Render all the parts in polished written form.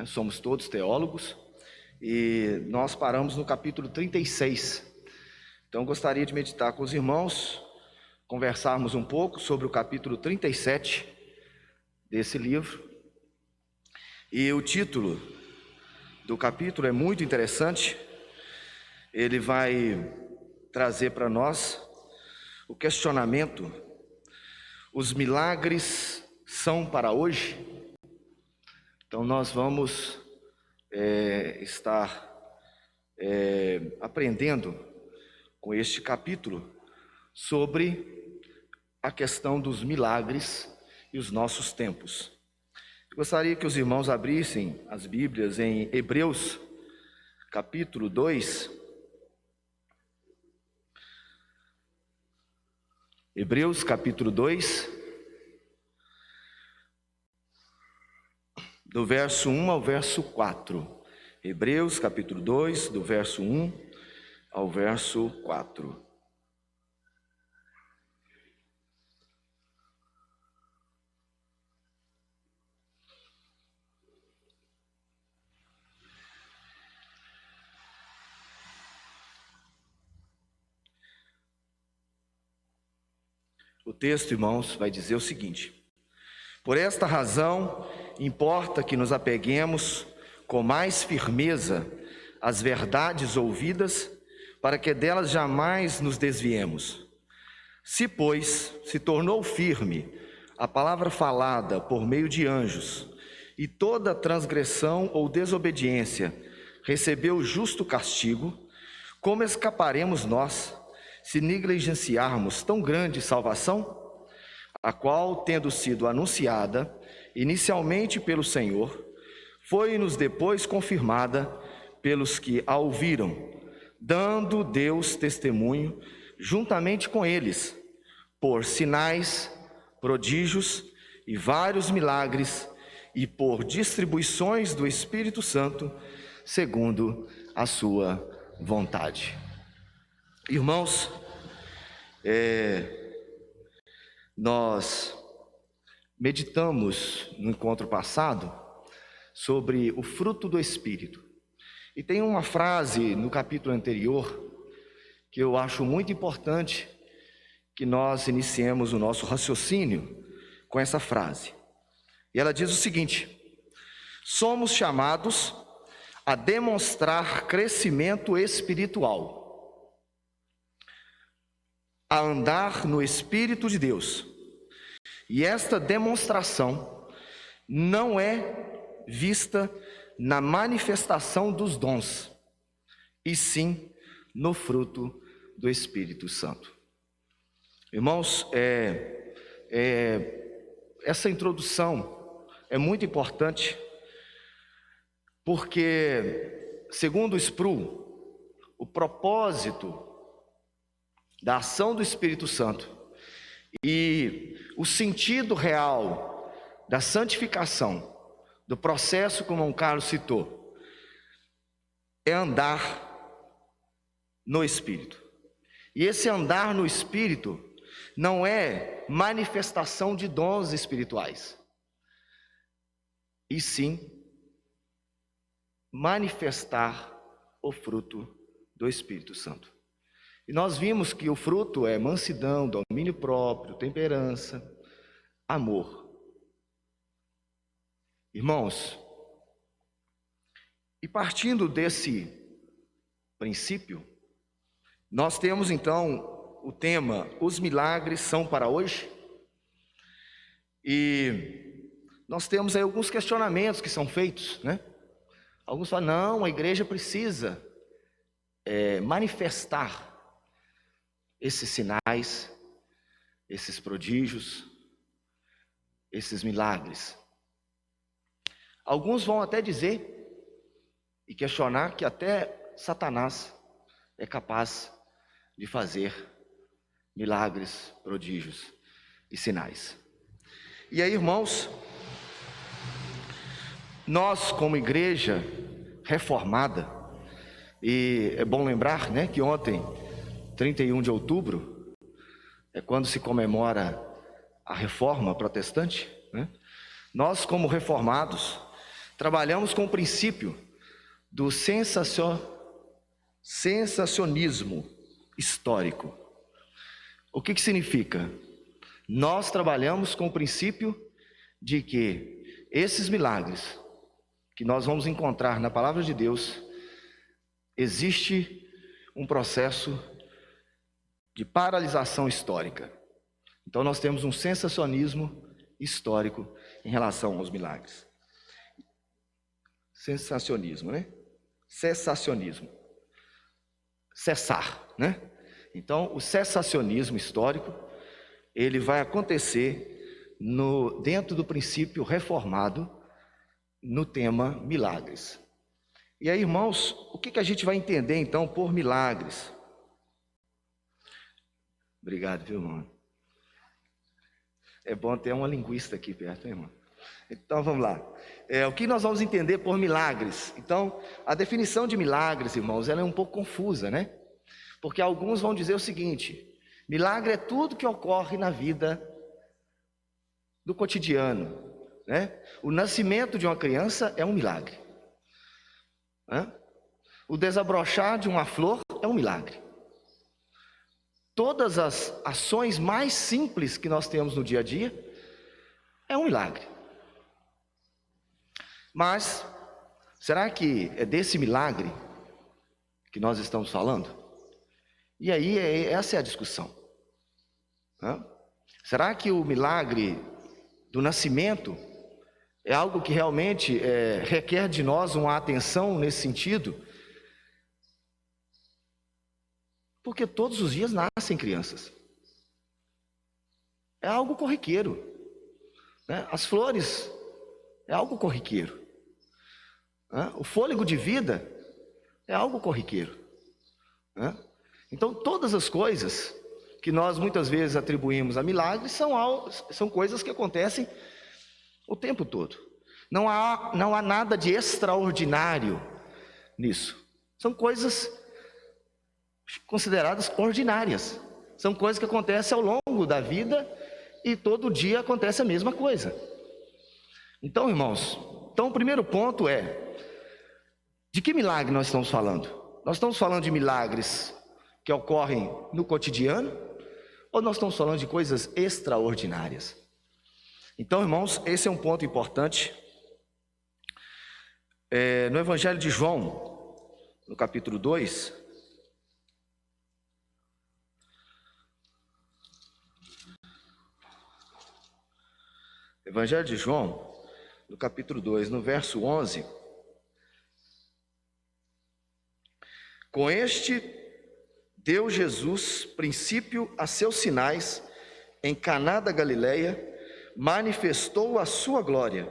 Somos todos teólogos e nós paramos no capítulo 36. Então gostaria de meditar com os irmãos, conversarmos um pouco sobre o capítulo 37 desse livro. E o título do capítulo é muito interessante. Ele vai trazer para nós o questionamento: os milagres são para hoje? Então nós vamos estar aprendendo com este capítulo sobre a questão dos milagres e os nossos tempos. Eu gostaria que os irmãos abrissem as Bíblias em Hebreus, capítulo 2. Hebreus, capítulo 2. Do verso 1 ao verso 4. Hebreus, capítulo 2, do verso 1 ao verso 4. O texto, irmãos, vai dizer o seguinte: por esta razão, importa que nos apeguemos com mais firmeza às verdades ouvidas, para que delas jamais nos desviemos. Se, pois, se tornou firme a palavra falada por meio de anjos, e toda transgressão ou desobediência recebeu justo castigo, como escaparemos nós, se negligenciarmos tão grande salvação? A qual, tendo sido anunciada inicialmente pelo Senhor, foi-nos depois confirmada pelos que a ouviram, dando Deus testemunho juntamente com eles, por sinais, prodígios e vários milagres, e por distribuições do Espírito Santo, segundo a sua vontade. Irmãos, nós meditamos no encontro passado sobre o fruto do Espírito. E tem uma frase no capítulo anterior que eu acho muito importante que nós iniciemos o nosso raciocínio com essa frase. E ela diz o seguinte: somos chamados a demonstrar crescimento espiritual, a andar no Espírito de Deus. E esta demonstração não é vista na manifestação dos dons, e sim no fruto do Espírito Santo. Irmãos, essa introdução é muito importante, porque, segundo Sproul, o propósito da ação do Espírito Santo e o sentido real da santificação, do processo como João Carlos citou, é andar no Espírito. E esse andar no Espírito não é manifestação de dons espirituais, e sim manifestar o fruto do Espírito Santo. E nós vimos que o fruto é mansidão, domínio próprio, temperança, amor. Irmãos, e partindo desse princípio, nós temos então o tema: os milagres são para hoje? E nós temos aí alguns questionamentos que são feitos, né? Alguns falam: não, a igreja precisa manifestar esses sinais, esses prodígios, esses milagres. Alguns vão até dizer e questionar que até Satanás é capaz de fazer milagres, prodígios e sinais. E aí, irmãos, nós como igreja reformada, e é bom lembrar, né, que ontem, 31 de outubro, é quando se comemora a reforma protestante, né? Nós como reformados trabalhamos com o princípio do sensacionismo histórico. O que significa? Nós trabalhamos com o princípio de que esses milagres que nós vamos encontrar na palavra de Deus, existe um processo de paralisação histórica. Então nós temos um sensacionismo histórico em relação aos milagres. Sensacionismo, né? Cessacionismo. Cessar, né? Então o cessacionismo histórico, ele vai acontecer dentro do princípio reformado no tema milagres. E aí, irmãos, o que a gente vai entender então por milagres? Obrigado, viu, irmão? É bom ter uma linguista aqui perto, hein, irmão? Então vamos lá. O que nós vamos entender por milagres? Então, a definição de milagres, irmãos, ela é um pouco confusa, né? Porque alguns vão dizer o seguinte: milagre é tudo que ocorre na vida do cotidiano, né? O nascimento de uma criança é um milagre, né? O desabrochar de uma flor é um milagre. Todas as ações mais simples que nós temos no dia a dia é um milagre. Mas será que é desse milagre que nós estamos falando? E aí essa é a discussão, né? Será que o milagre do nascimento é algo que realmente requer de nós uma atenção nesse sentido? Porque todos os dias nascem crianças. É algo corriqueiro, né? As flores é algo corriqueiro, né? O fôlego de vida é algo corriqueiro, né? Então todas as coisas que nós muitas vezes atribuímos a milagres são coisas que acontecem o tempo todo. Não há nada de extraordinário nisso. São coisas consideradas ordinárias. São coisas que acontecem ao longo da vida e todo dia acontece a mesma coisa. Então, irmãos, o primeiro ponto é: de que milagre nós estamos falando? Nós estamos falando de milagres que ocorrem no cotidiano ou nós estamos falando de coisas extraordinárias? Então, irmãos, esse é um ponto importante. No Evangelho de João, no capítulo 2, Evangelho de João, no capítulo 2, no verso 11, com este deu Jesus princípio a seus sinais em Caná da Galileia, manifestou a sua glória,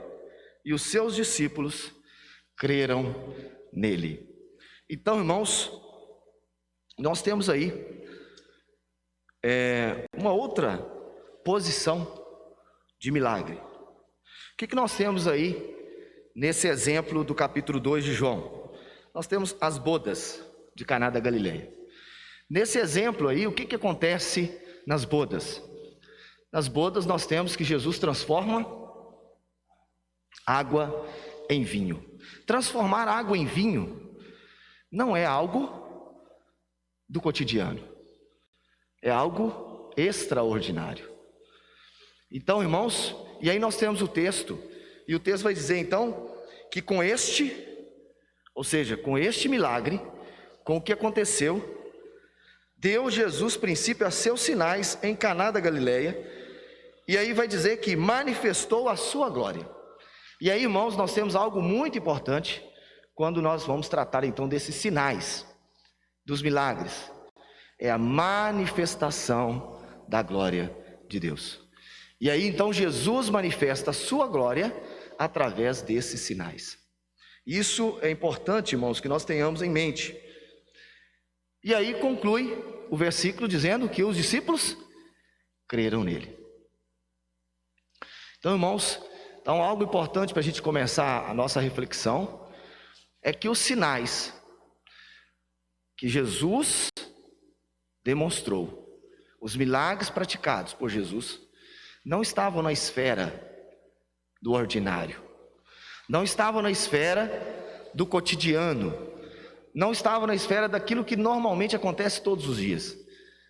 e os seus discípulos creram nele. Então, irmãos, nós temos aí uma outra posição de milagre. O que nós temos aí nesse exemplo do capítulo 2 de João? Nós temos as bodas de Caná da Galileia. Nesse exemplo aí, o que acontece nas bodas? Nas bodas nós temos que Jesus transforma água em vinho. Transformar água em vinho não é algo do cotidiano, é algo extraordinário. Então, irmãos, e aí nós temos o texto, e o texto vai dizer então que com este milagre, com o que aconteceu, deu Jesus princípio a seus sinais em Caná da Galileia, e aí vai dizer que manifestou a sua glória. E aí, irmãos, nós temos algo muito importante quando nós vamos tratar então desses sinais, dos milagres. É a manifestação da glória de Deus. E aí então Jesus manifesta a sua glória através desses sinais. Isso é importante, irmãos, que nós tenhamos em mente. E aí conclui o versículo dizendo que os discípulos creram nele. Então, irmãos, algo importante para a gente começar a nossa reflexão é que os sinais que Jesus demonstrou, os milagres praticados por Jesus, não estavam na esfera do ordinário, não estavam na esfera do cotidiano, não estavam na esfera daquilo que normalmente acontece todos os dias,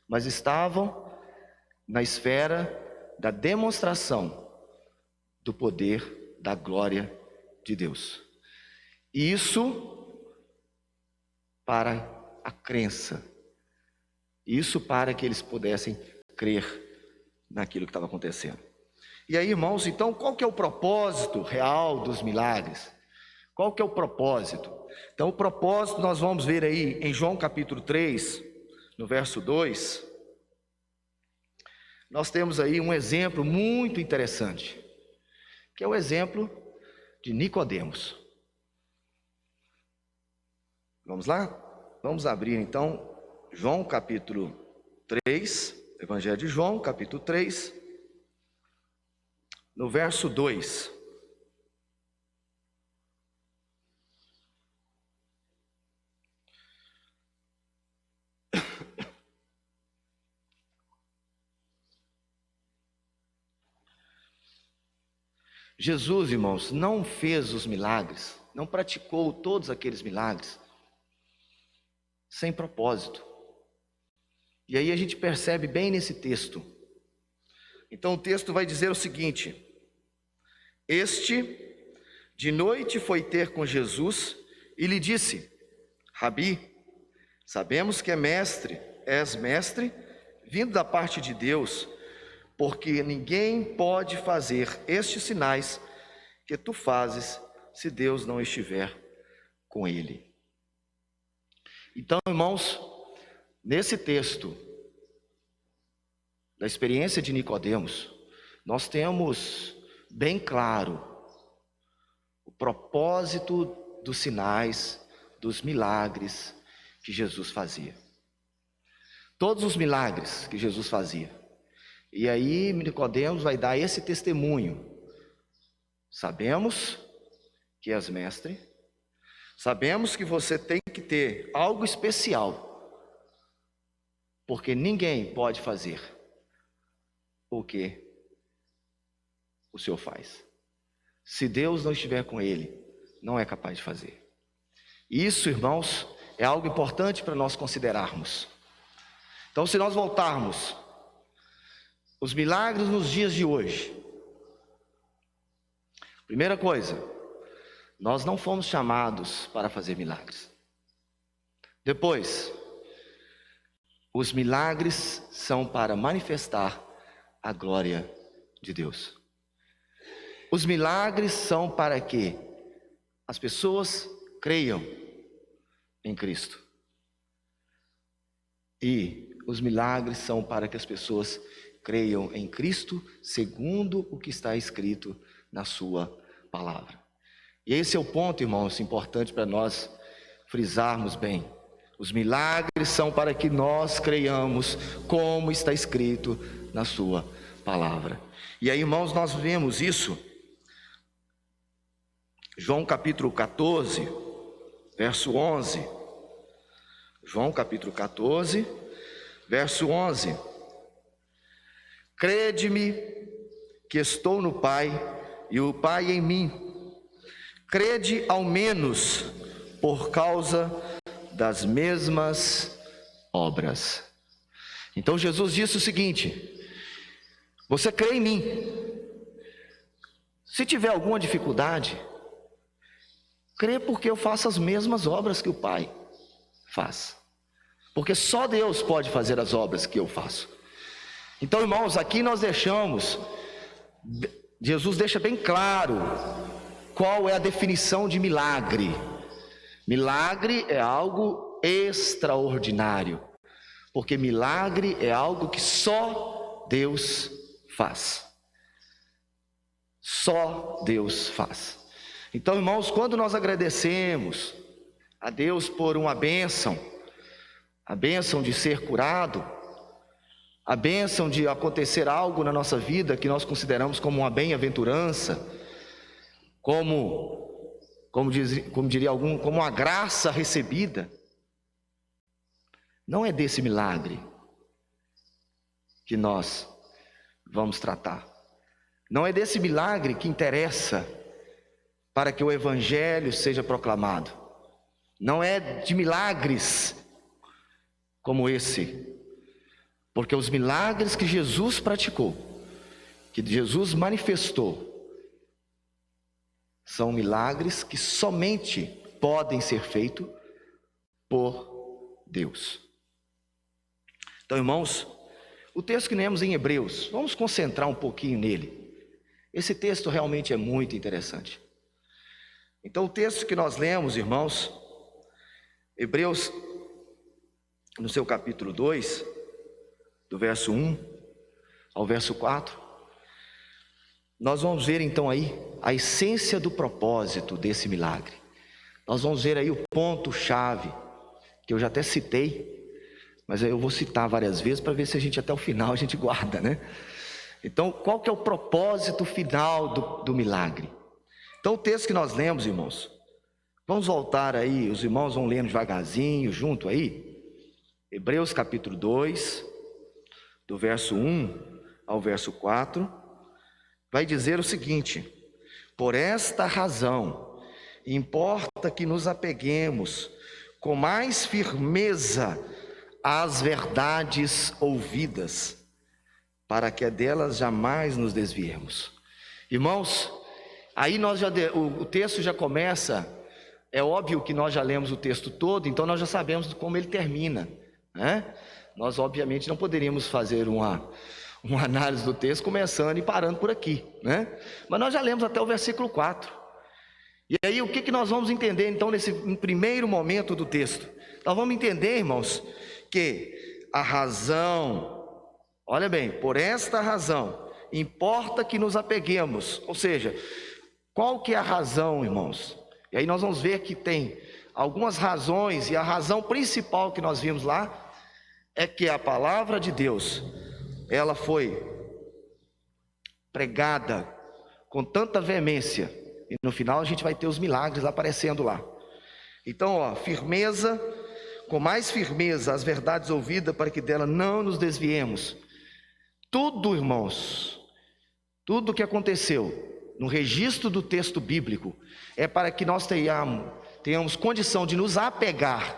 mas estavam na esfera da demonstração do poder, da glória de Deus. E isso para a crença, isso para que eles pudessem crer naquilo que estava acontecendo. E aí, irmãos, então, qual que é o propósito real dos milagres? Qual que é o propósito? Então, o propósito nós vamos ver aí em João capítulo 3, no verso 2. Nós temos aí um exemplo muito interessante, que é o exemplo de Nicodemos. Vamos lá? Vamos abrir então João capítulo 3, Evangelho de João, capítulo 3, no verso 2. Jesus, irmãos, não fez os milagres, não praticou todos aqueles milagres sem propósito. E aí a gente percebe bem nesse texto. Então o texto vai dizer o seguinte: este de noite foi ter com Jesus e lhe disse: Rabi, sabemos que és mestre, vindo da parte de Deus, porque ninguém pode fazer estes sinais que tu fazes se Deus não estiver com ele. Então, irmãos, nesse texto da experiência de Nicodemos, nós temos bem claro o propósito dos sinais, dos milagres que Jesus fazia. Todos os milagres que Jesus fazia. E aí Nicodemos vai dar esse testemunho. Sabemos que és mestre, sabemos que você tem que ter algo especial, porque ninguém pode fazer o que o Senhor faz. Se Deus não estiver com ele, não é capaz de fazer. Isso, irmãos, é algo importante para nós considerarmos. Então, se nós voltarmos os milagres nos dias de hoje, primeira coisa, nós não fomos chamados para fazer milagres. Depois, os milagres são para manifestar a glória de Deus. Os milagres são para que as pessoas creiam em Cristo. E os milagres são para que as pessoas creiam em Cristo segundo o que está escrito na sua palavra. E esse é o ponto, irmãos, importante para nós frisarmos bem. Os milagres são para que nós creiamos como está escrito na sua palavra. E aí, irmãos, nós vemos isso. João capítulo 14, verso 11. João capítulo 14, verso 11. Crede-me que estou no Pai e o Pai em mim. Crede ao menos por causa das mesmas obras. Então Jesus disse o seguinte: você crê em mim. Se tiver alguma dificuldade, crê porque eu faço as mesmas obras que o Pai faz. Porque só Deus pode fazer as obras que eu faço. Então, irmãos, aqui nós Jesus deixa bem claro qual é a definição de milagre. Milagre é algo extraordinário, porque milagre é algo que só Deus faz. Só Deus faz. Então, irmãos, quando nós agradecemos a Deus por uma bênção, a bênção de ser curado, a bênção de acontecer algo na nossa vida que nós consideramos como uma bem-aventurança, como diria algum, como uma graça recebida, não é desse milagre que nós vamos tratar. Não é desse milagre que interessa para que o evangelho seja proclamado. Não é de milagres como esse, porque os milagres que Jesus praticou, que Jesus manifestou, são milagres que somente podem ser feitos por Deus. Então, irmãos, o texto que lemos em Hebreus, vamos concentrar um pouquinho nele. Esse texto realmente é muito interessante. Então, o texto que nós lemos, irmãos, Hebreus, no seu capítulo 2, do verso 1 ao verso 4, nós vamos ver então aí a essência do propósito desse milagre. Nós vamos ver aí o ponto-chave, que eu já até citei, mas eu vou citar várias vezes para ver se a gente até o final a gente guarda, né? Então, qual que é o propósito final do milagre? Então, o texto que nós lemos, irmãos, vamos voltar aí, os irmãos vão lendo devagarzinho, junto aí. Hebreus capítulo 2, do verso 1 ao verso 4, vai dizer o seguinte: por esta razão, importa que nos apeguemos com mais firmeza às verdades ouvidas, para que delas jamais nos desviemos. Irmãos, aí o texto já começa, é óbvio que nós já lemos o texto todo, então nós já sabemos como ele termina, né? Nós obviamente não poderíamos fazer uma análise do texto começando e parando por aqui, né? Mas nós já lemos até o versículo 4. E aí o que nós vamos entender então nesse primeiro momento do texto? Nós vamos entender, irmãos, que a razão, olha bem, por esta razão, importa que nos apeguemos, ou seja, qual que é a razão, irmãos? E aí nós vamos ver que tem algumas razões, e a razão principal que nós vimos lá, é que a palavra de Deus, ela foi pregada com tanta veemência, e no final a gente vai ter os milagres aparecendo lá. Então, ó, firmeza, com mais firmeza as verdades ouvidas, para que dela não nos desviemos. Tudo, irmãos, tudo que aconteceu no registro do texto bíblico é para que nós tenhamos condição de nos apegar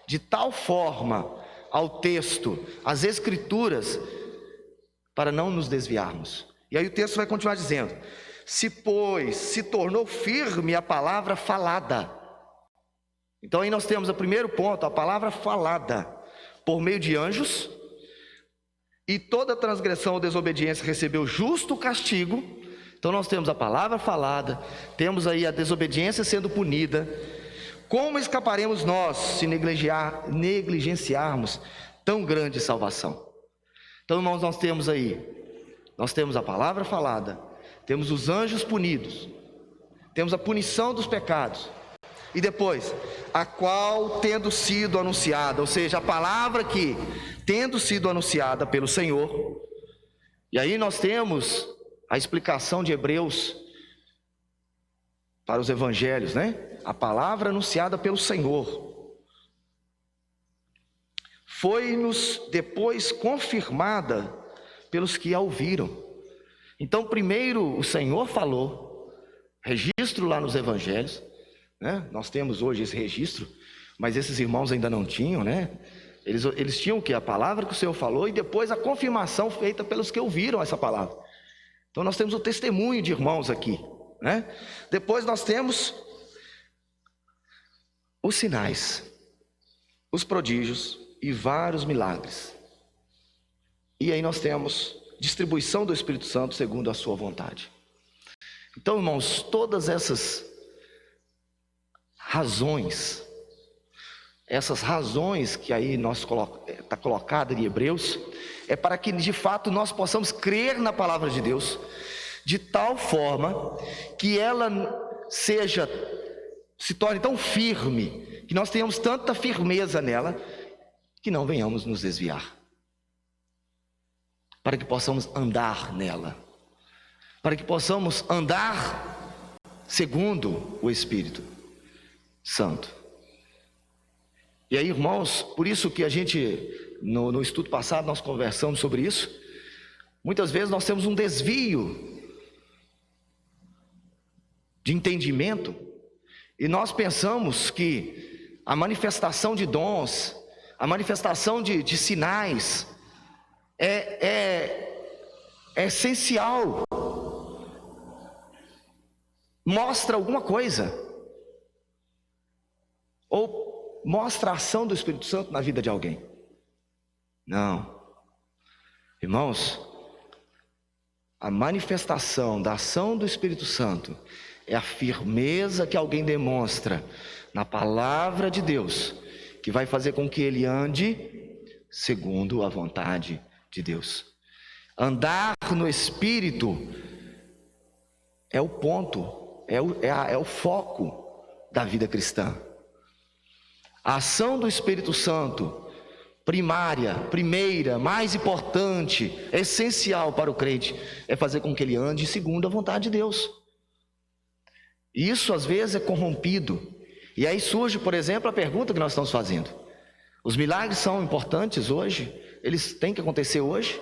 de tal forma ao texto, às escrituras, para não nos desviarmos. E aí o texto vai continuar dizendo: se pois se tornou firme a palavra falada. Então aí nós temos o primeiro ponto, a palavra falada por meio de anjos, e toda transgressão ou desobediência recebeu justo castigo. Então nós temos a palavra falada, temos aí a desobediência sendo punida. Como escaparemos nós se negligenciarmos tão grande salvação? Então, irmãos, nós temos a palavra falada, temos os anjos punidos, temos a punição dos pecados, e depois, a qual tendo sido anunciada, ou seja, a palavra que tendo sido anunciada pelo Senhor. E aí nós temos a explicação de Hebreus para os evangelhos, né? A palavra anunciada pelo Senhor foi-nos depois confirmada pelos que a ouviram. Então, primeiro o Senhor falou, registro lá nos evangelhos, né? Nós temos hoje esse registro, mas esses irmãos ainda não tinham, né? Eles tinham o que? A palavra que o Senhor falou, e depois a confirmação feita pelos que ouviram essa palavra. Então nós temos o testemunho de irmãos aqui, né? Depois nós temos os sinais, os prodígios e vários milagres. E aí nós temos distribuição do Espírito Santo segundo a sua vontade. Então, irmãos, todas essas razões que aí está colocada em Hebreus, é para que de fato nós possamos crer na palavra de Deus, de tal forma que ela se torne tão firme, que nós tenhamos tanta firmeza nela, que não venhamos nos desviar, para que possamos andar nela, para que possamos andar segundo o Espírito Santo. E aí, irmãos, por isso que a gente, no estudo passado, nós conversamos sobre isso. Muitas vezes nós temos um desvio de entendimento, e nós pensamos que a manifestação de dons, a manifestação de sinais é essencial, mostra alguma coisa, ou mostra a ação do Espírito Santo na vida de alguém. Não, irmãos, a manifestação da ação do Espírito Santo é a firmeza que alguém demonstra na palavra de Deus, que vai fazer com que ele ande segundo a vontade de Deus. Andar no Espírito é o ponto, é o foco da vida cristã. A ação do Espírito Santo, primeira, mais importante, essencial para o crente, é fazer com que ele ande segundo a vontade de Deus. E isso às vezes é corrompido. E aí surge, por exemplo, a pergunta que nós estamos fazendo: os milagres são importantes hoje? Eles têm que acontecer hoje?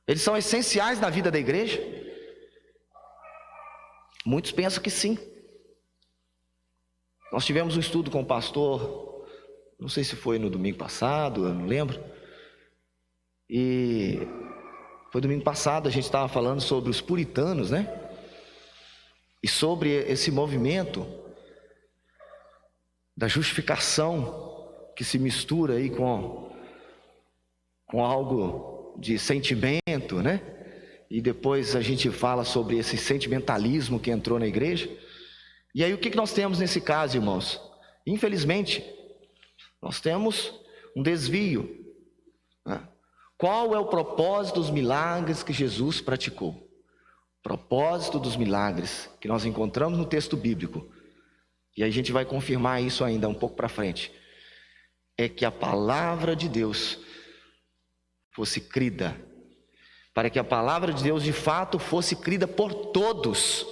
Eles são essenciais na vida da igreja? Muitos pensam que sim. Nós tivemos um estudo com o pastor, não sei se foi no domingo passado, eu não lembro. E foi domingo passado, a gente estava falando sobre os puritanos, né? E sobre esse movimento da justificação que se mistura aí com algo de sentimento, né? E depois a gente fala sobre esse sentimentalismo que entrou na igreja. E aí o que nós temos nesse caso, irmãos? Infelizmente, nós temos um desvio, né? Qual é o propósito dos milagres que Jesus praticou? O propósito dos milagres que nós encontramos no texto bíblico, e aí a gente vai confirmar isso ainda um pouco para frente, é que a palavra de Deus fosse crida, para que a palavra de Deus de fato fosse crida por todos,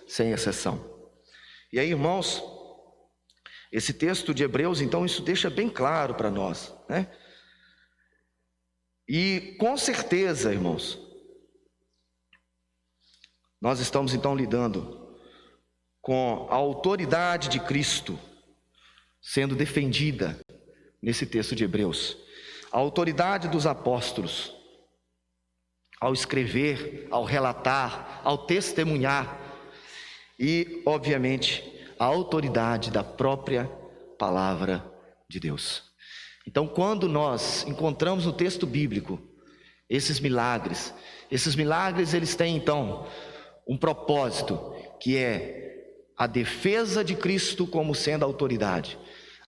sem exceção. E aí, irmãos, esse texto de Hebreus, então, isso deixa bem claro para nós, né? E com certeza, irmãos, nós estamos então lidando com a autoridade de Cristo sendo defendida nesse texto de Hebreus. A autoridade dos apóstolos ao escrever, ao relatar, ao testemunhar, e, obviamente, a autoridade da própria palavra de Deus. Então, quando nós encontramos no texto bíblico esses milagres eles têm então um propósito, que é a defesa de Cristo como sendo a autoridade,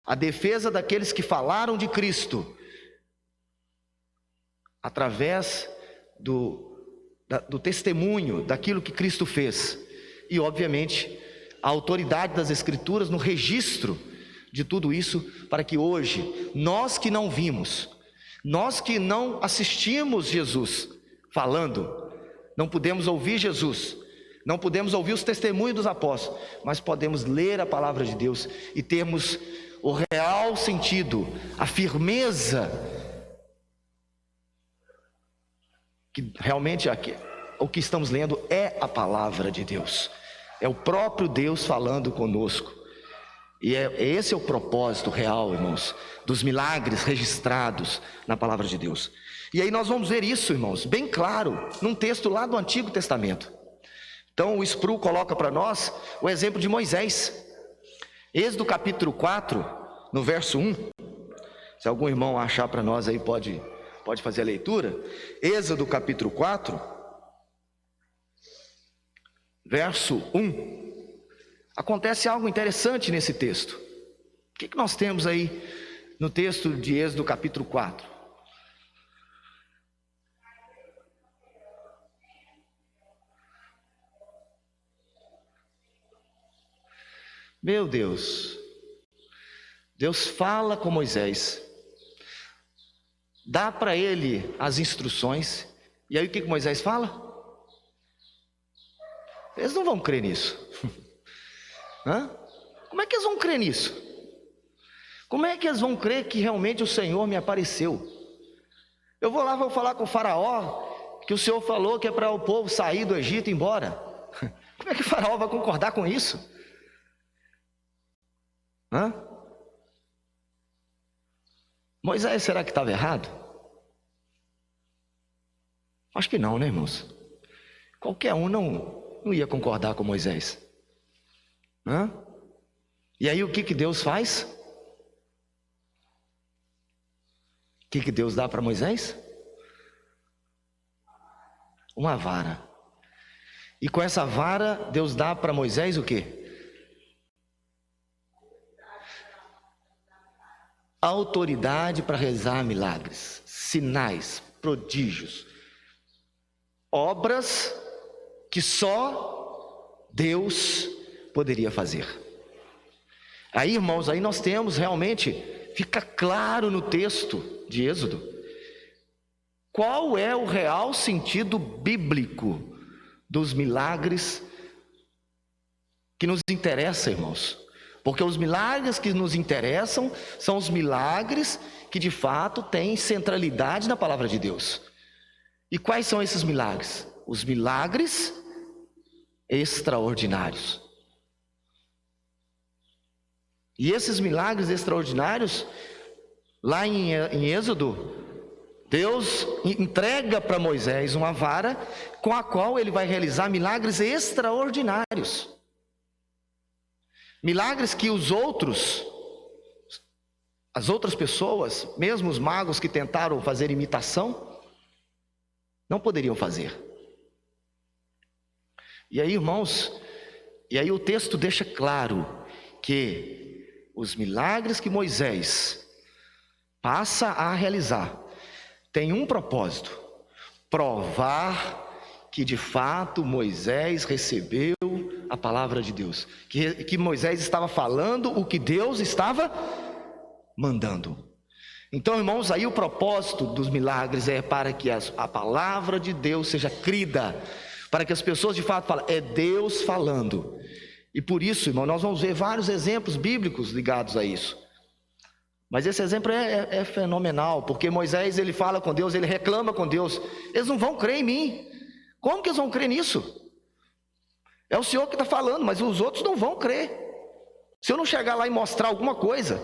a defesa daqueles que falaram de Cristo através do testemunho daquilo que Cristo fez, e obviamente a autoridade das Escrituras no registro de tudo isso, para que hoje, nós que não vimos, nós que não assistimos Jesus falando, não podemos ouvir Jesus, não podemos ouvir os testemunhos dos apóstolos, mas podemos ler a palavra de Deus e termos o real sentido, a firmeza, que realmente o que estamos lendo é a palavra de Deus, é o próprio Deus falando conosco. E esse é o propósito real, irmãos, dos milagres registrados na palavra de Deus. E aí nós vamos ver isso, irmãos, bem claro, num texto lá do Antigo Testamento. Então o Spru coloca para nós o exemplo de Moisés. Êxodo capítulo 4, no verso 1. Se algum irmão achar para nós aí, pode fazer a leitura. Êxodo capítulo 4, verso 1. Acontece algo interessante nesse texto. O que nós temos aí no texto de Êxodo capítulo 4? Meu Deus, Deus fala com Moisés, dá para ele as instruções, e aí o que Moisés fala? Eles não vão crer nisso. Como é que eles vão crer nisso? Como é que eles vão crer que realmente o Senhor me apareceu? Eu vou lá, vou falar com o faraó, que o Senhor falou que é para o povo sair do Egito e ir embora. Como é que o faraó vai concordar com isso? Hã? Moisés, será que estava errado? Acho que não, né, irmãos? Qualquer um não ia concordar com Moisés. Hã? E aí o que Deus faz? O que Deus dá para Moisés? Uma vara. E com essa vara, Deus dá para Moisés o quê? Autoridade para realizar milagres, sinais, prodígios, obras que só Deus poderia fazer. Aí, irmãos, aí nós temos realmente, fica claro no texto de Êxodo, qual é o real sentido bíblico dos milagres que nos interessam, irmãos. Porque os milagres que nos interessam são os milagres que de fato têm centralidade na palavra de Deus. E quais são esses milagres? Os milagres extraordinários. E esses milagres extraordinários, lá em Êxodo, Deus entrega para Moisés uma vara com a qual ele vai realizar milagres extraordinários. Milagres que as outras pessoas, mesmo os magos que tentaram fazer imitação, não poderiam fazer. E aí, irmãos, o texto deixa claro que os milagres que Moisés passa a realizar têm um propósito: provar que de fato Moisés recebeu a palavra de Deus, que Moisés estava falando o que Deus estava mandando. Então, irmãos, aí o propósito dos milagres é para que a palavra de Deus seja crida, para que as pessoas de fato falem, é Deus falando. E por isso, irmão, nós vamos ver vários exemplos bíblicos ligados a isso. Mas esse exemplo é fenomenal, porque Moisés, ele fala com Deus, ele reclama com Deus, eles não vão crer em mim. Como que eles vão crer nisso? É o Senhor que está falando, mas os outros não vão crer. Se eu não chegar lá e mostrar alguma coisa.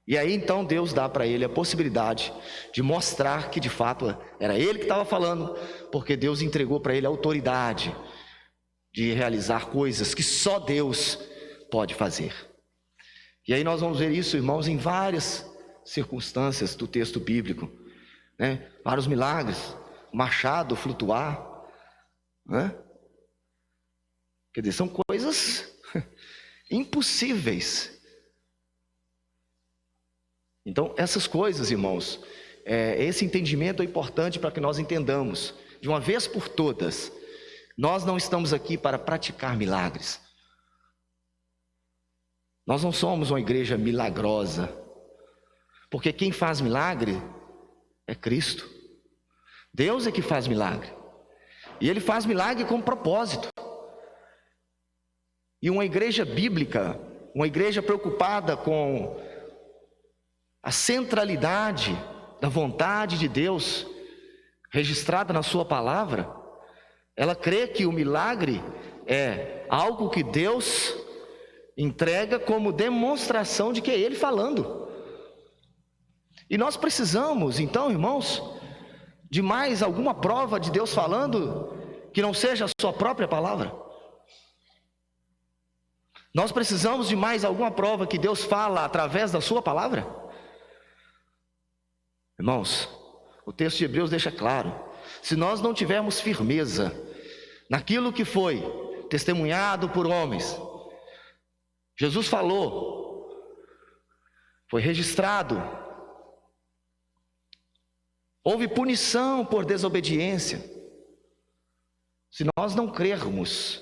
E aí então Deus dá para ele a possibilidade de mostrar que de fato era ele que estava falando, porque Deus entregou para ele a autoridade de realizar coisas que só Deus pode fazer. E aí nós vamos ver isso, irmãos, em várias circunstâncias do texto bíblico, né? Vários milagres, o machado flutuar, né? Quer dizer, são coisas impossíveis. Então, essas coisas, irmãos, esse entendimento é importante para que nós entendamos, de uma vez por todas, nós não estamos aqui para praticar milagres. Nós não somos uma igreja milagrosa, porque quem faz milagre é Cristo. Deus é que faz milagre, e Ele faz milagre com propósito. E uma igreja bíblica, uma igreja preocupada com a centralidade da vontade de Deus, registrada na sua palavra, ela crê que o milagre é algo que Deus entrega como demonstração de que é Ele falando. E nós precisamos, então, irmãos, de mais alguma prova de Deus falando que não seja a sua própria palavra. Nós precisamos de mais alguma prova que Deus fala através da sua palavra? Irmãos, o texto de Hebreus deixa claro, se nós não tivermos firmeza naquilo que foi testemunhado por homens, Jesus falou, foi registrado, houve punição por desobediência. Se nós não crermos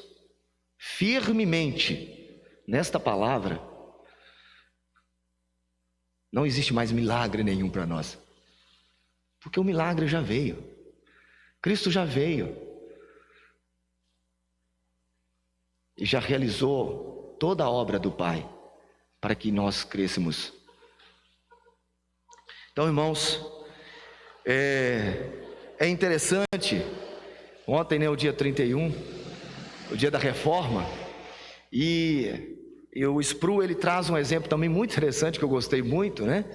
firmemente nesta palavra, não existe mais milagre nenhum para nós, porque o milagre já veio, Cristo já veio e já realizou toda a obra do Pai para que nós crescêssemos. Então, irmãos, é interessante, ontem, né, o dia 31, o dia da reforma, e o Sproul, ele traz um exemplo também muito interessante, que eu gostei muito, né?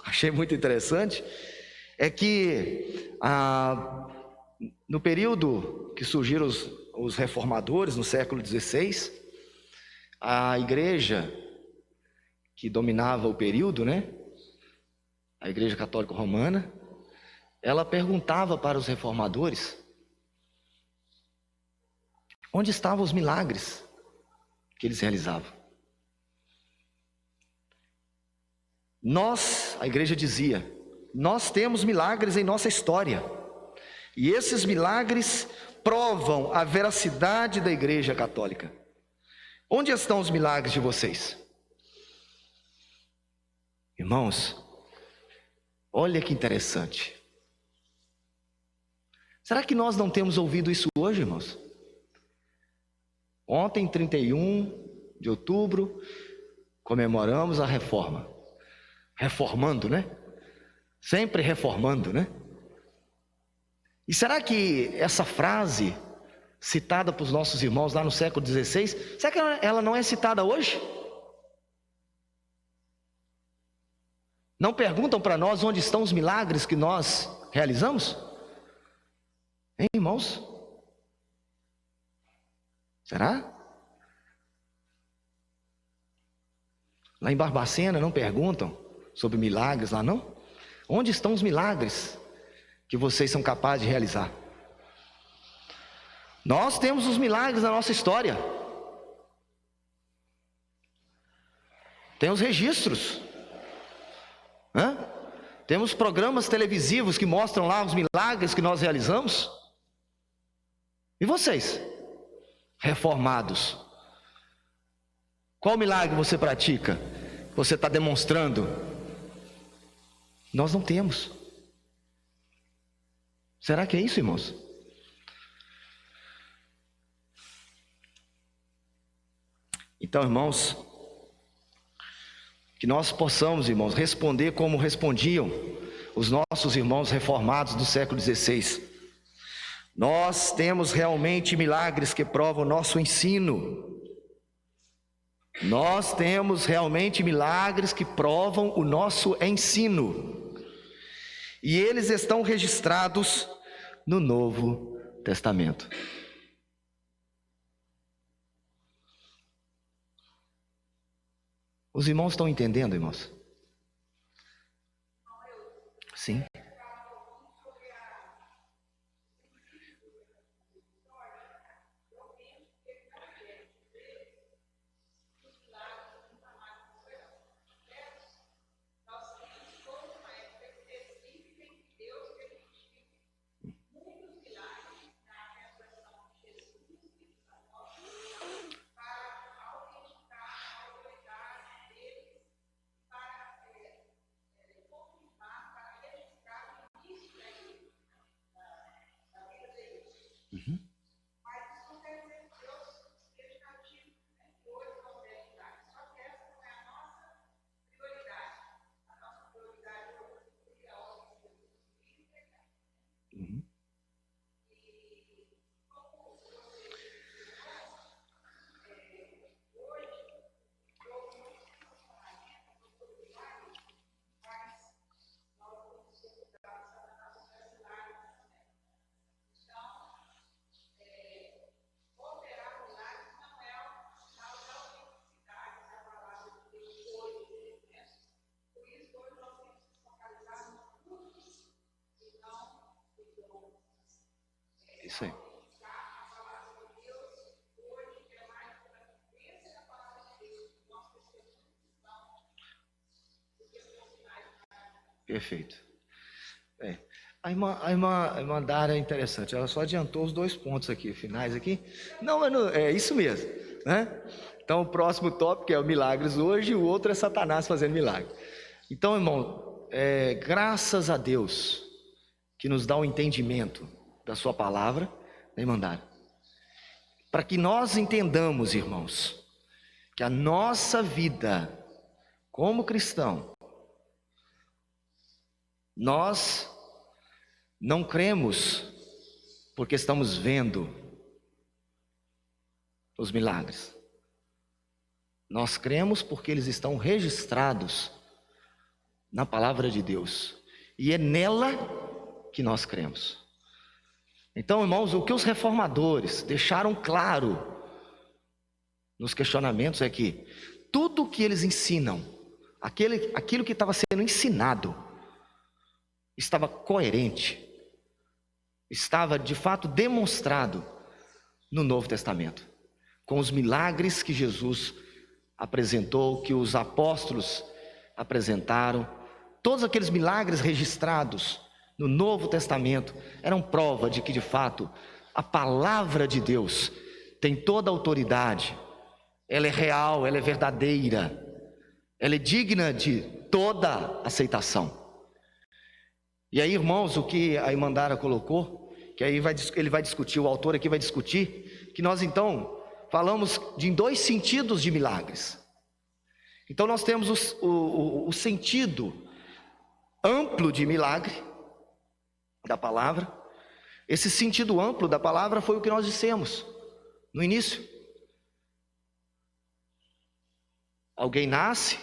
Achei muito interessante, é que no período que surgiram os reformadores, no século XVI, a igreja que dominava o período, né? A Igreja Católica Romana, ela perguntava para os reformadores onde estavam os milagres que eles realizavam. A igreja dizia, nós temos milagres em nossa história, e esses milagres provam a veracidade da Igreja Católica. Onde estão os milagres de vocês? Irmãos, olha que interessante. Será que nós não temos ouvido isso hoje, irmãos? Ontem, 31 de outubro, comemoramos a reforma. Reformando, né? Sempre reformando, né? E será que essa frase, citada para os nossos irmãos lá no século XVI, será que ela não é citada hoje? Não perguntam para nós onde estão os milagres que nós realizamos? Hein, irmãos? Será? Lá em Barbacena não perguntam sobre milagres lá, não? Onde estão os milagres que vocês são capazes de realizar? Nós temos os milagres da nossa história. Tem os registros. Temos programas televisivos que mostram lá os milagres que nós realizamos. E vocês, reformados, qual milagre você pratica? Você está demonstrando? Nós não temos. Será que é isso, irmãos? Então, irmãos, que nós possamos, irmãos, responder como respondiam os nossos irmãos reformados do século XVI. Nós temos realmente milagres que provam o nosso ensino. Nós temos realmente milagres que provam o nosso ensino. E eles estão registrados no Novo Testamento. Os irmãos estão entendendo, irmãos? Sim. Isso aí. Perfeito. A irmã Dara é interessante, ela só adiantou os 2 pontos aqui, finais aqui. Não, mas não, é isso mesmo, né? Então o próximo tópico é o milagres hoje e o outro é Satanás fazendo milagre. Então, irmão, graças a Deus que nos dá o entendimento da sua palavra, né, irmã Dara? Para que nós entendamos, irmãos, que a nossa vida como cristão, nós não cremos porque estamos vendo, nos milagres. Nós cremos porque eles estão registrados na palavra de Deus. E é nela que nós cremos. Então, irmãos, o que os reformadores deixaram claro nos questionamentos é que tudo o que eles ensinam, aquilo que estava sendo ensinado, estava coerente, estava de fato demonstrado no Novo Testamento, com os milagres que Jesus apresentou, que os apóstolos apresentaram. Todos aqueles milagres registrados no Novo Testamento eram prova de que de fato a palavra de Deus tem toda a autoridade, ela é real, ela é verdadeira, ela é digna de toda aceitação. E aí, irmãos, o que a Imandara colocou, que aí ele vai discutir, o autor aqui vai discutir, que nós então falamos em dois sentidos de milagres. Então nós temos o sentido amplo de milagre da palavra. Esse sentido amplo da palavra foi o que nós dissemos no início. Alguém nasce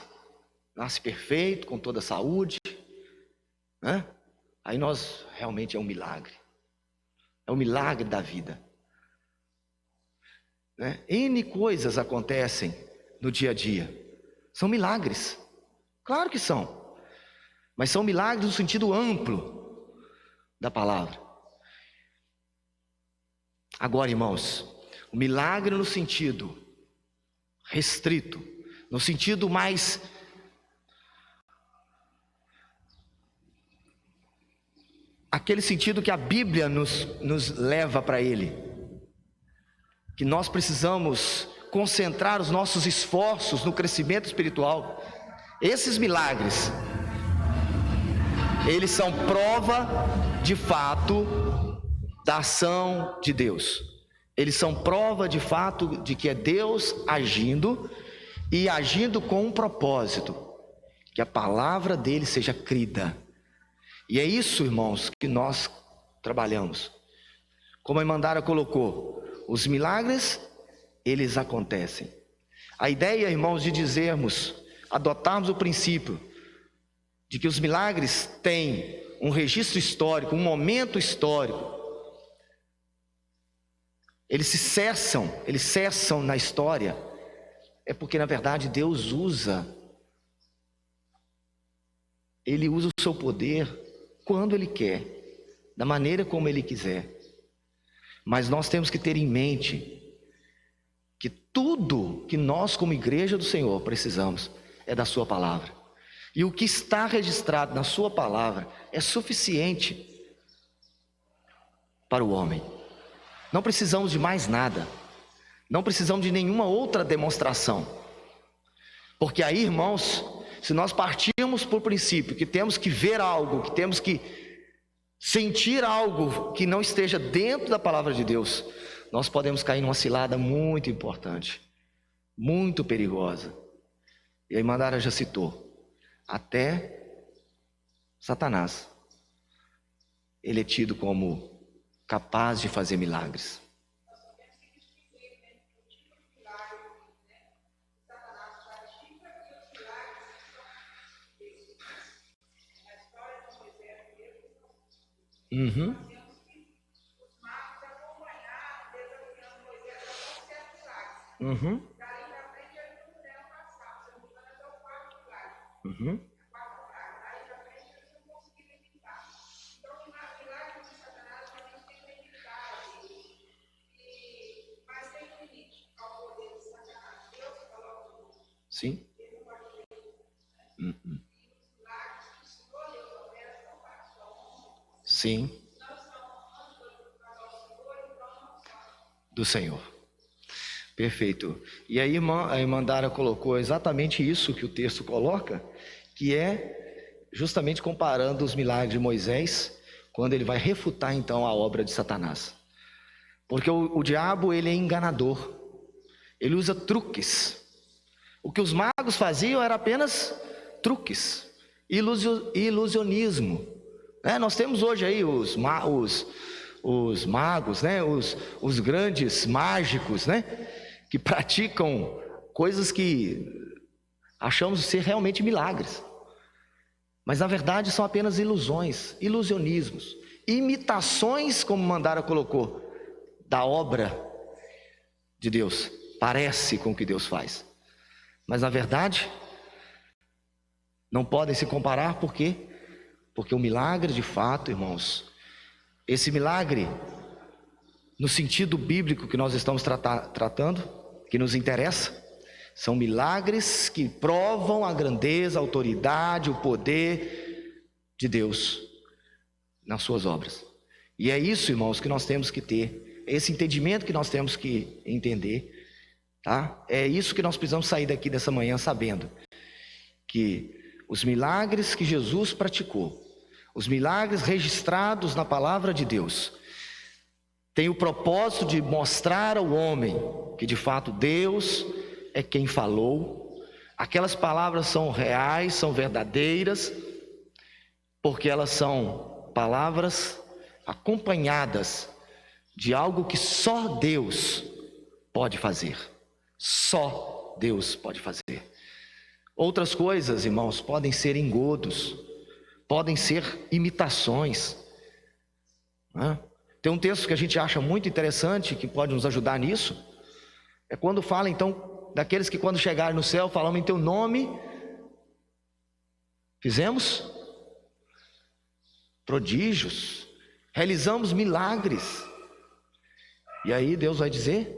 perfeito, com toda a saúde, né? Aí nós realmente é um milagre. É um milagre da vida, né? N coisas acontecem no dia a dia. São milagres, claro que são, mas são milagres no sentido amplo da palavra. Agora, irmãos, o milagre no sentido restrito, no sentido mais aquele sentido que a Bíblia nos leva para ele, que nós precisamos concentrar os nossos esforços no crescimento espiritual. Esses milagres, eles são prova de fato da ação de Deus. Eles são prova de fato de que é Deus agindo, e agindo com um propósito, que a palavra dele seja crida. E é isso, irmãos, que nós trabalhamos. Como a Imandara colocou, os milagres, eles acontecem. A ideia, irmãos, de dizermos, adotarmos o princípio de que os milagres têm um registro histórico, um momento histórico, eles cessam na história, é porque na verdade Deus Ele usa o seu poder quando Ele quer, da maneira como Ele quiser. Mas nós temos que ter em mente que tudo que nós como igreja do Senhor precisamos é da sua palavra. E o que está registrado na sua palavra é suficiente para o homem. Não precisamos de mais nada. Não precisamos de nenhuma outra demonstração. Porque aí, irmãos, se nós partirmos por princípio que temos que ver algo, que temos que sentir algo que não esteja dentro da palavra de Deus, nós podemos cair numa cilada muito importante, muito perigosa. E a Imandara já citou, até Satanás, ele é tido como capaz de fazer milagres. Uhum. Uhum. Uhum. Sim. Uhum. Sim. Do Senhor. Perfeito. E aí a Imandara colocou exatamente isso que o texto coloca, que é justamente comparando os milagres de Moisés, quando ele vai refutar então a obra de Satanás. Porque o diabo, ele é enganador, ele usa truques. O que os magos faziam era apenas truques, ilusionismo. Nós temos hoje aí os magos, né? Os grandes mágicos, né? que praticam coisas que achamos ser realmente milagres, mas na verdade são apenas ilusões, ilusionismos, imitações, como Mandara colocou, da obra de Deus. Parece com o que Deus faz, mas na verdade não podem se comparar. Por quê? Porque o milagre de fato, irmãos, esse milagre no sentido bíblico que nós estamos tratando, que nos interessa, são milagres que provam a grandeza, a autoridade, o poder de Deus nas suas obras. E é isso, irmãos, que nós temos que ter, esse entendimento que nós temos que entender, tá? É isso que nós precisamos sair daqui dessa manhã sabendo, que os milagres que Jesus praticou, os milagres registrados na palavra de Deus, têm o propósito de mostrar ao homem que de fato Deus é quem falou. Aquelas palavras são reais, são verdadeiras, porque elas são palavras acompanhadas de algo que só Deus pode fazer. Só Deus pode fazer. Outras coisas, irmãos, podem ser engodos, podem ser imitações. Tem um texto que a gente acha muito interessante, que pode nos ajudar nisso. É quando fala, então, daqueles que quando chegarem no céu, falamos em teu nome, fizemos prodígios, realizamos milagres. E aí Deus vai dizer: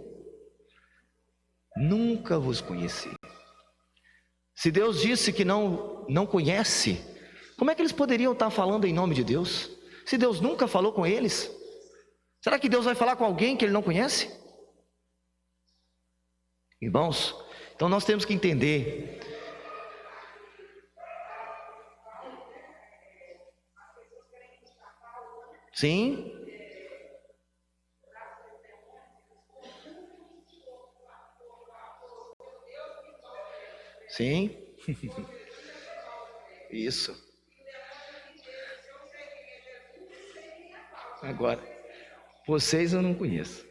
nunca vos conheci. Se Deus disse que não conhece, como é que eles poderiam estar falando em nome de Deus? Se Deus nunca falou com eles, será que Deus vai falar com alguém que Ele não conhece? Irmãos, então nós temos que entender. Sim. Sim. Isso. Agora, vocês eu não conheço.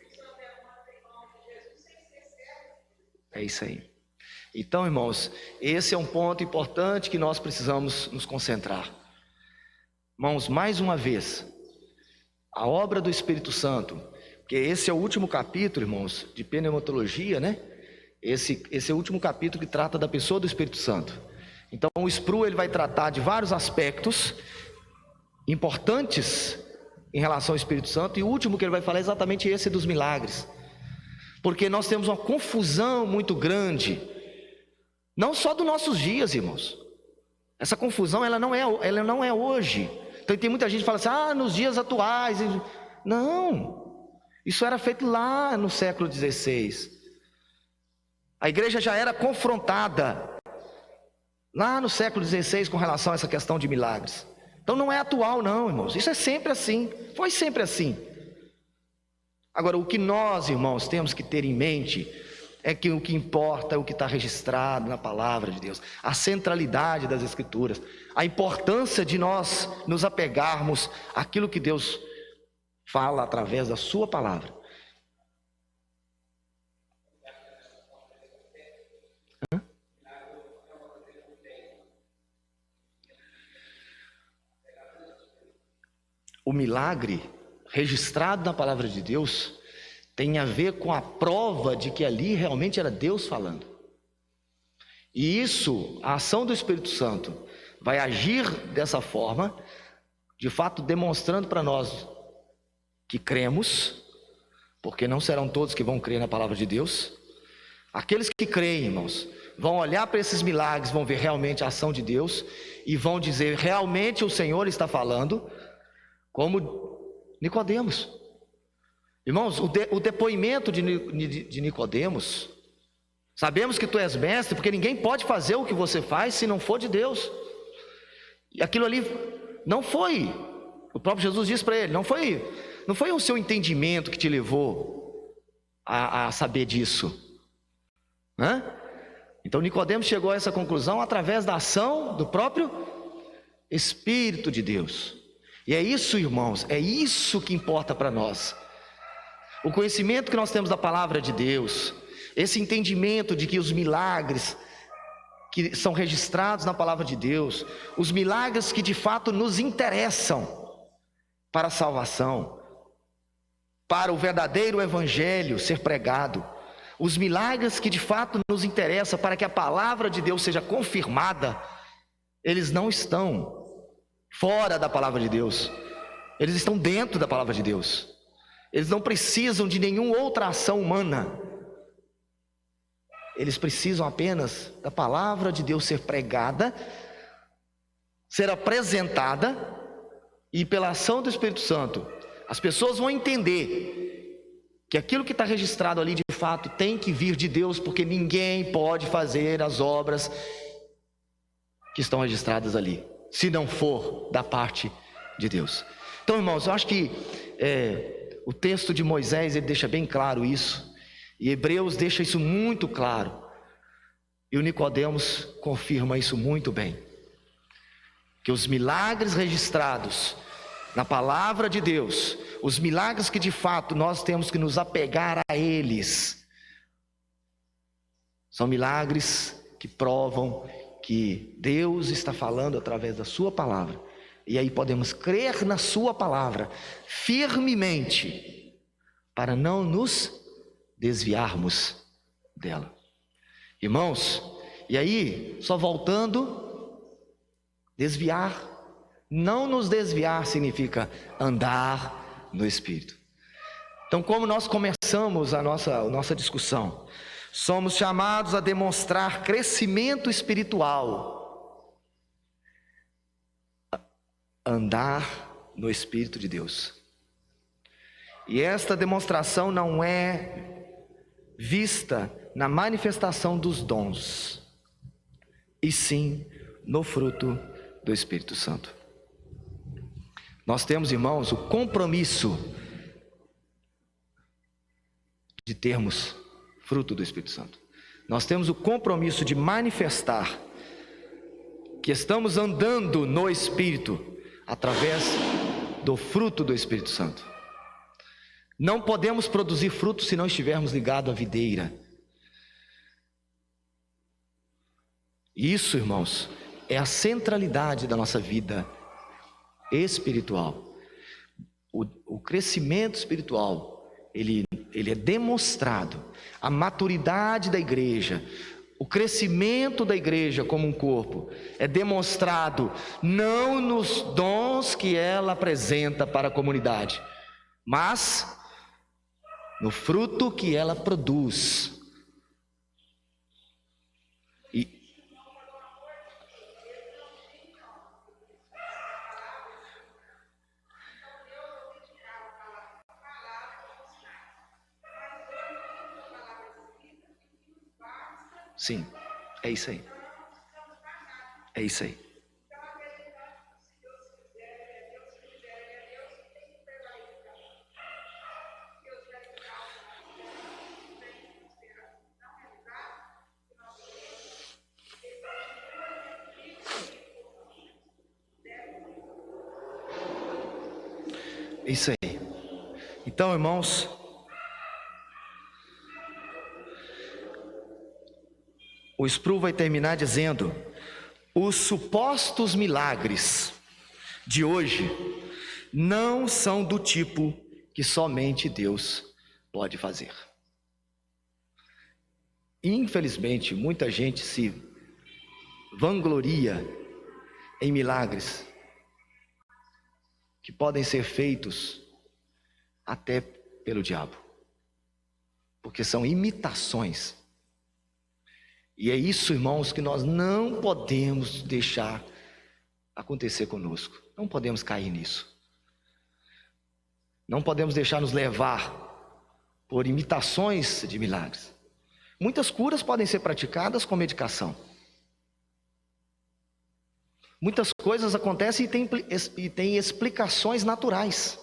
É isso aí. Então, irmãos, esse é um ponto importante que nós precisamos nos concentrar. Irmãos, mais uma vez, a obra do Espírito Santo, porque esse é o último capítulo, irmãos, de pneumatologia, né? Esse é o último capítulo que trata da pessoa do Espírito Santo. Então, o SPRU ele vai tratar de vários aspectos importantes em relação ao Espírito Santo, e o último que ele vai falar é exatamente esse dos milagres. Porque nós temos uma confusão muito grande, não só dos nossos dias, irmãos. Essa confusão ela não é hoje. Então tem muita gente que fala assim, nos dias atuais. Não, isso era feito lá no século XVI. A igreja já era confrontada lá no século XVI com relação a essa questão de milagres. Então não é atual não, irmãos. Isso é sempre assim, foi sempre assim. Agora, o que nós, irmãos, temos que ter em mente é que o que importa é o que está registrado na palavra de Deus, a centralidade das Escrituras, a importância de nós nos apegarmos àquilo que Deus fala através da sua palavra. O milagre registrado na palavra de Deus tem a ver com a prova de que ali realmente era Deus falando. E isso, a ação do Espírito Santo vai agir dessa forma, de fato demonstrando para nós que cremos, porque não serão todos que vão crer na palavra de Deus. Aqueles que creem, irmãos, vão olhar para esses milagres, vão ver realmente a ação de Deus e vão dizer, realmente o Senhor está falando, como Nicodemos. Irmãos, o depoimento de Nicodemos, sabemos que tu és mestre, porque ninguém pode fazer o que você faz se não for de Deus. E aquilo ali não foi, o próprio Jesus disse para ele, não foi o seu entendimento que te levou a saber disso. Então Nicodemos chegou a essa conclusão através da ação do próprio Espírito de Deus. E é isso, irmãos, é isso que importa para nós. O conhecimento que nós temos da palavra de Deus, esse entendimento de que os milagres que são registrados na palavra de Deus, os milagres que de fato nos interessam para a salvação, para o verdadeiro evangelho ser pregado, os milagres que de fato nos interessam para que a palavra de Deus seja confirmada, eles não estão fora da palavra de Deus, eles estão dentro da palavra de Deus. Eles não precisam de nenhuma outra ação humana. Eles precisam apenas da palavra de Deus ser pregada, ser apresentada, e pela ação do Espírito Santo, as pessoas vão entender que aquilo que está registrado ali de fato tem que vir de Deus, porque ninguém pode fazer as obras que estão registradas ali, se não for da parte de Deus. Então, irmãos, eu acho que o texto de Moisés, ele deixa bem claro isso, e Hebreus deixa isso muito claro, e o Nicodemos confirma isso muito bem, que os milagres registrados na palavra de Deus, os milagres que de fato nós temos que nos apegar a eles, são milagres que provam que Deus está falando através da sua palavra, e aí podemos crer na sua palavra firmemente, para não nos desviarmos dela. Irmãos, e aí, só voltando, desviar, não nos desviar significa andar no Espírito. Então, como nós começamos a nossa discussão, somos chamados a demonstrar crescimento espiritual, andar no Espírito de Deus. E esta demonstração não é vista na manifestação dos dons, e sim no fruto do Espírito Santo. Nós temos, irmãos, o compromisso de termos fruto do Espírito Santo. Nós temos o compromisso de manifestar que estamos andando no Espírito através do fruto do Espírito Santo. Não podemos produzir fruto se não estivermos ligados à videira. Isso, irmãos, é a centralidade da nossa vida espiritual. O crescimento espiritual, ele é demonstrado. A maturidade da igreja, o crescimento da igreja como um corpo, é demonstrado não nos dons que ela apresenta para a comunidade, mas no fruto que ela produz. Sim, é isso aí. É isso aí. Isso aí. Então, irmãos, o Sproul vai terminar dizendo: os supostos milagres de hoje não são do tipo que somente Deus pode fazer. Infelizmente, muita gente se vangloria em milagres que podem ser feitos até pelo diabo, porque são imitações. E é isso, irmãos, que nós não podemos deixar acontecer conosco. Não podemos cair nisso. Não podemos deixar nos levar por imitações de milagres. Muitas curas podem ser praticadas com medicação. Muitas coisas acontecem e tem explicações naturais.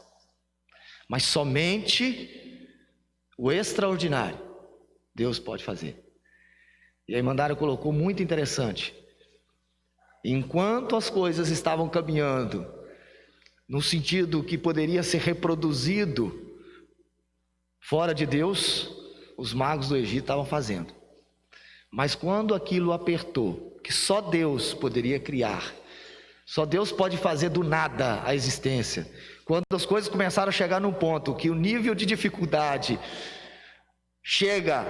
Mas somente o extraordinário Deus pode fazer. E aí Mandário colocou muito interessante. Enquanto as coisas estavam caminhando no sentido que poderia ser reproduzido fora de Deus, os magos do Egito estavam fazendo. Mas quando aquilo apertou, que só Deus poderia criar, só Deus pode fazer do nada a existência. Quando as coisas começaram a chegar num ponto que o nível de dificuldade chega,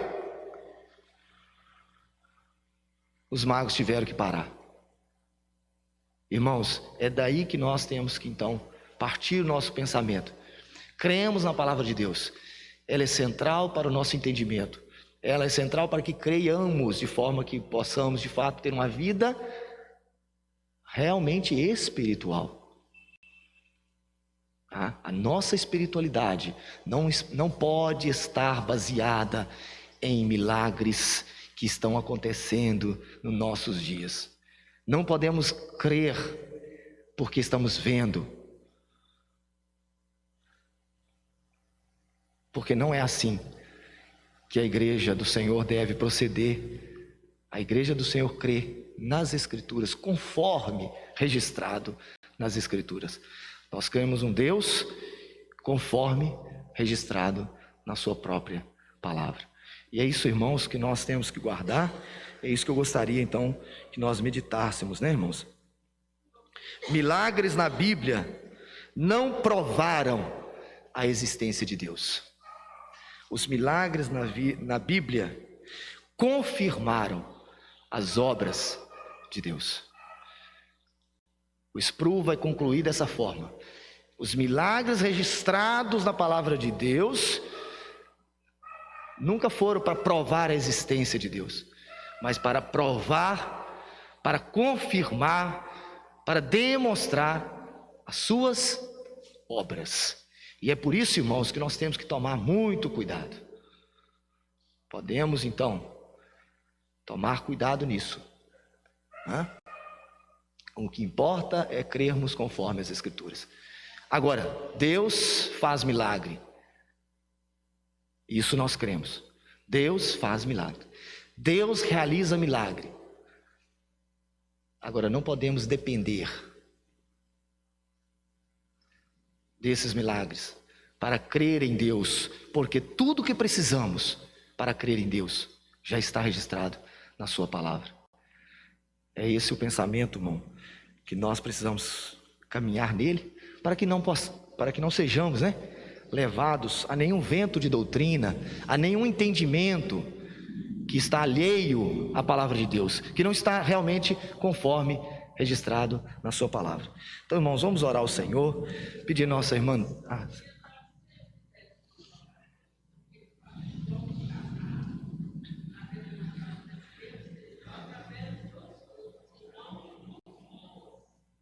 os magos tiveram que parar. Irmãos, é daí que nós temos que então partir o nosso pensamento. Cremos na palavra de Deus. Ela é central para o nosso entendimento. Ela é central para que creiamos de forma que possamos de fato ter uma vida realmente espiritual. A nossa espiritualidade não pode estar baseada em milagres que estão acontecendo nos nossos dias. Não podemos crer porque estamos vendo. Porque não é assim que a igreja do Senhor deve proceder. A igreja do Senhor crê nas Escrituras, conforme registrado nas Escrituras. Nós cremos um Deus conforme registrado na sua própria palavra. E é isso, irmãos, que nós temos que guardar. É isso que eu gostaria, então, que nós meditássemos, né, irmãos? Milagres na Bíblia não provaram a existência de Deus. Os milagres na Bíblia confirmaram as obras de Deus. O Sproul vai concluir dessa forma: os milagres registrados na palavra de Deus nunca foram para provar a existência de Deus, mas para provar, para confirmar, para demonstrar as suas obras. E é por isso, irmãos, que nós temos que tomar muito cuidado. Podemos, então, tomar cuidado nisso. O que importa é crermos conforme as Escrituras. Agora, Deus faz milagre. Isso nós cremos. Deus faz milagre. Deus realiza milagre. Agora, não podemos depender desses milagres para crer em Deus, porque tudo que precisamos para crer em Deus já está registrado na sua palavra. É esse o pensamento, irmão, que nós precisamos caminhar nele, para que não sejamos, levados a nenhum vento de doutrina, a nenhum entendimento que está alheio à palavra de Deus, que não está realmente conforme registrado na sua palavra. Então, irmãos, vamos orar ao Senhor, pedir nossa irmã.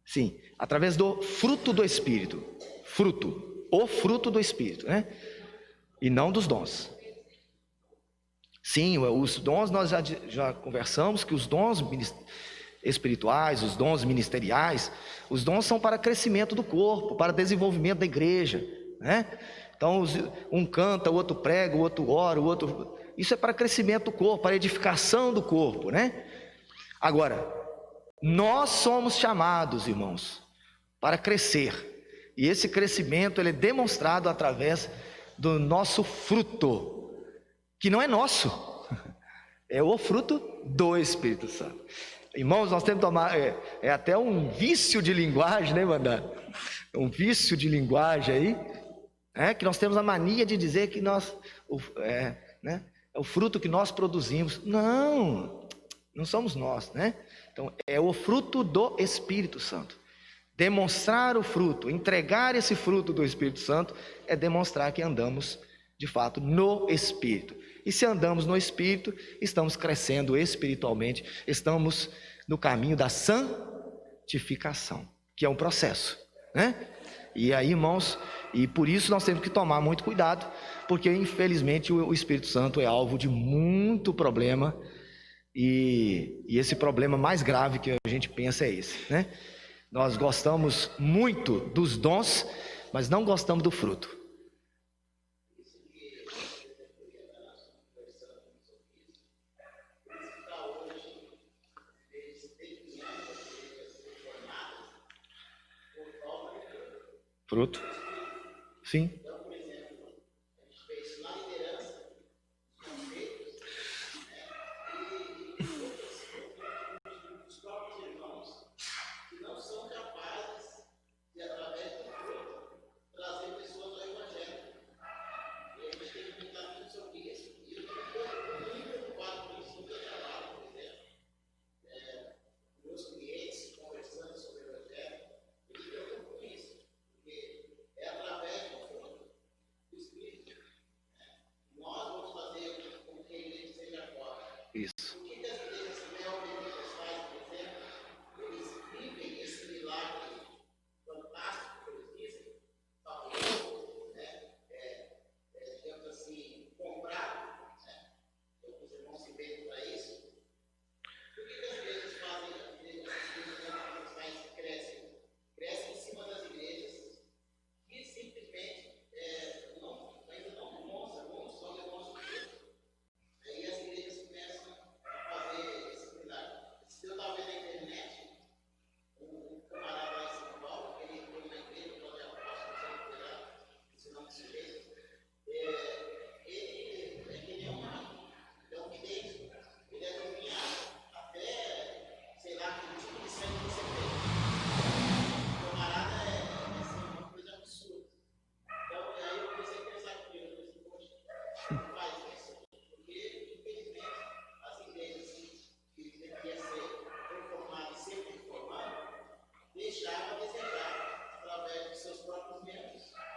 Sim, através do fruto do Espírito. O fruto do Espírito, e não dos dons. Sim, os dons nós já conversamos que os dons espirituais, os dons ministeriais, os dons são para crescimento do corpo, para desenvolvimento da igreja, Então, um canta, o outro prega, o outro ora, o outro... Isso é para crescimento do corpo, para edificação do corpo, Agora, nós somos chamados, irmãos, para crescer. E esse crescimento ele é demonstrado através do nosso fruto, que não é nosso, é o fruto do Espírito Santo. Irmãos, nós temos que tomar, é até um vício de linguagem, Mandar? Um vício de linguagem aí, que nós temos a mania de dizer que é o fruto que nós produzimos. Não somos nós, Então, é o fruto do Espírito Santo. Demonstrar o fruto, entregar esse fruto do Espírito Santo, é demonstrar que andamos, de fato, no Espírito. E se andamos no Espírito, estamos crescendo espiritualmente, estamos no caminho da santificação, que é um processo, E aí, irmãos, e por isso nós temos que tomar muito cuidado, porque infelizmente o Espírito Santo é alvo de muito problema, e esse problema mais grave que a gente pensa é esse, Nós gostamos muito dos dons, mas não gostamos do fruto. Fruto? Sim.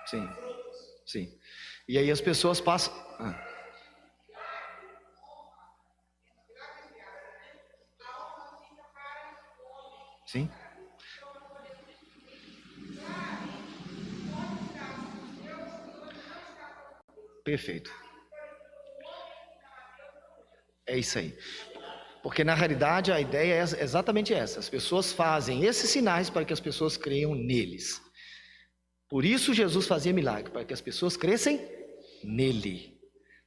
Sim, sim. E aí as pessoas passam. Sim, perfeito. É isso aí. Porque na realidade a ideia é exatamente essa. As pessoas fazem esses sinais para que as pessoas creiam neles. Por isso Jesus fazia milagre, para que as pessoas crescem nele.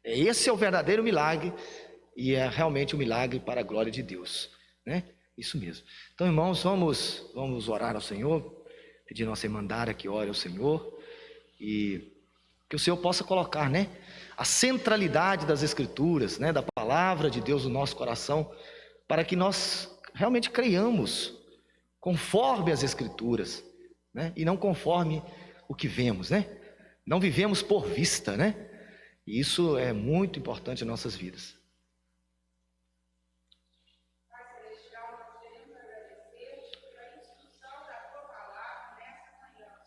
Esse é o verdadeiro milagre e é realmente um milagre para a glória de Deus, né? Isso mesmo. Então, irmãos, vamos orar ao Senhor, pedir nossa irmandade que ore ao Senhor e que o Senhor possa colocar, né, a centralidade das Escrituras, né, da palavra de Deus no nosso coração, para que nós realmente creiamos conforme as Escrituras, né, e não conforme o que vemos, né? Não vivemos por vista, né? E isso é muito importante em nossas vidas.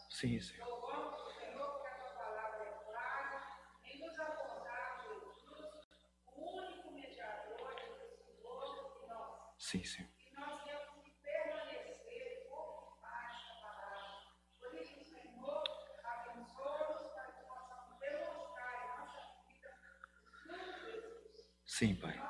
Sim, Senhor. Sim, Senhor. Sim, Pai.